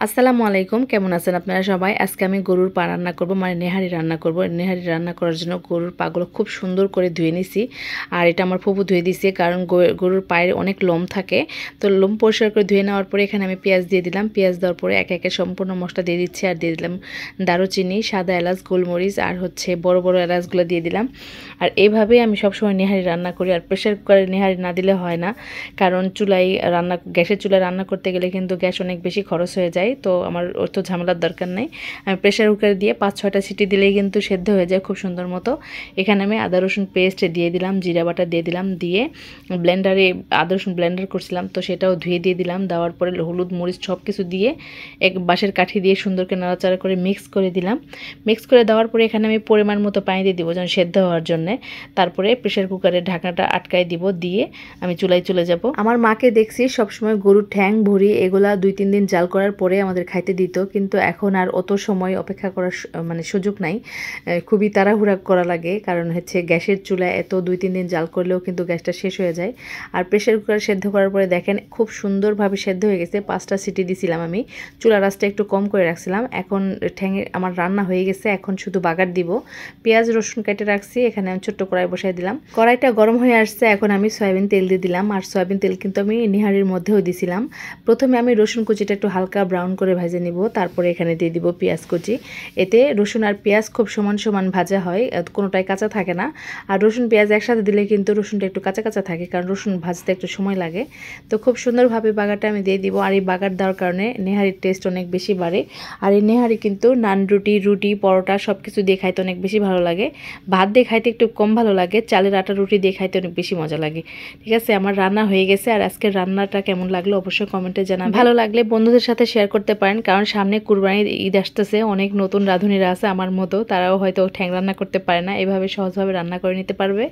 আসসালামু আলাইকুম, কেমন আছেন আপনারা সবাই? আজকে আমি গরুর পা রান্না করব, মানে নেহারি রান্না করব। নেহারি রান্না করার জন্য গরুর পাগুলো খুব সুন্দর করে ধুয়ে নিছি। আর এটা আমার ফুপু ধুয়ে দিছে, কারণ গরুর পায়ের অনেক লোম থাকে। তো লোম পরিষ্কার করে ধুয়ে নেওয়ার পরে এখানে আমি পেঁয়াজ দিয়ে দিলাম। পেঁয়াজ দেওয়ার পরে একে একে সম্পূর্ণ মশলা দিয়ে দিচ্ছি। আর দিয়ে দিলাম দারুচিনি, সাদা এলাচ, গোলমরিচ আর বড় বড় এলাচগুলো দিয়ে দিলাম। আর এইভাবেই আমি সবসময় নেহারি রান্না করি। আর প্রেশার কুকারে নেহারি না দিলে হয় না, কারণ গ্যাসের চুলায় রান্না করতে গেলে কিন্তু গ্যাস অনেক বেশি খরচ হয়ে যায়। তো আমার অত ঝামেলার দরকার নেই। আমি প্রেশার কুকারে দিয়ে 5-6টা সিটি দিলেই কিন্তু সেদ্ধ হয়ে যায় খুব সুন্দর মতো। এখানে আমি আদা রসুন পেস্ট দিয়ে দিলাম, জিরা বাটা দিয়ে দিলাম, দিয়ে ব্লেন্ডারে আদা রসুন ব্লেন্ডার করছিলাম, তো সেটাও ধুয়ে দিয়ে দিলাম। দেওয়ার পরে হলুদ মরিচ সব কিছু দিয়ে এক বাঁশের কাঠি দিয়ে সুন্দর করে নাড়াচাড়া করে মিক্স করে দিলাম। মিক্স করে দেওয়ার পরে এখানে আমি পরিমাণ মতো পানি দিয়ে দিব যেন সেদ্ধ হওয়ার জন্যে। তারপরে প্রেশার কুকারের ঢাকনাটা আটকায় দিব, দিয়ে আমি চুলায় চলে যাব। আমার মাকে দেখছি সবসময় গরুর ঠ্যাং ভুঁড়ি এগুলা 2-3 দিন জাল করার পরে আমাদের খাইতে দিত, কিন্তু এখন আর অত সময় অপেক্ষা করার মানে সুযোগ নাই। খুবই তাড়াহুড়া করা লাগে, কারণ গ্যাসের চুলায় এত 2-3 দিন জাল করলেও কিন্তু গ্যাসটা শেষ হয়ে যায়। আর প্রেশার কুকারে সেদ্ধ করার পরে দেখেন খুব সুন্দরভাবে সেদ্ধ হয়ে গেছে। 5টা সিটি দিছিলাম আমি, চুলার আঁচটা একটু কম করে রাখছিলাম। এখন ঠ্যাঙে আমার রান্না হয়ে গেছে, এখন শুধু বাগার দিব। পেঁয়াজ রসুন কেটে রাখছি, এখানে আমি ছোট্ট কড়াই বসাই দিলাম। কড়াইটা গরম হয়ে আসছে, এখন আমি সয়াবিন তেল দিয়ে দিলাম। আর সয়াবিন তেল কিন্তু আমি নিহারির মধ্যেও দিছিলাম। প্রথমে আমি রসুন কুচিটা একটু হালকা ব্রাউন করে ভেজে নিব, তারপরে এখানে দিয়ে দিব পেঁয়াজ কুচি। এতে রসুন আর পেঁয়াজ খুব সমান সমান ভাজা হয়, কোনোটাই কাঁচা থাকে না। আর রসুন পেঁয়াজ একসাথে দিলে কিন্তু রসুনটা একটু কাঁচা কাঁচা থাকে, কারণ রসুন ভাজতে একটু সময় লাগে। তো খুব সুন্দরভাবে বাগারটা আমি দিয়ে দিব। আর এই বাগার দেওয়ার কারণে নেহারির টেস্ট অনেক বেশি বাড়ে। আর এই নেহারি কিন্তু নান, রুটি, পরোটা সব কিছু দিয়ে খাইতে অনেক বেশি ভালো লাগে। ভাত দিয়ে খাইতে একটু কম ভালো লাগে, চালের আটা রুটি দিয়ে খাইতে অনেক বেশি মজা লাগে। ঠিক আছে, আমার রান্না হয়ে গেছে। আর আজকের রান্নাটা কেমন লাগলো অবশ্যই কমেন্টে জানাবেন। ভালো লাগলে বন্ধুদের সাথে শেয়ার করতে পারেন, কারণ সামনে কুরবানির ঈদ আসতেছে। অনেক নতুন রাঁধুনিরা আছে আমার মতো, তারাও হয়তো ঠ্যাং রান্না করতে পারে না, এভাবে সহজভাবে রান্না করে নিতে পারবে।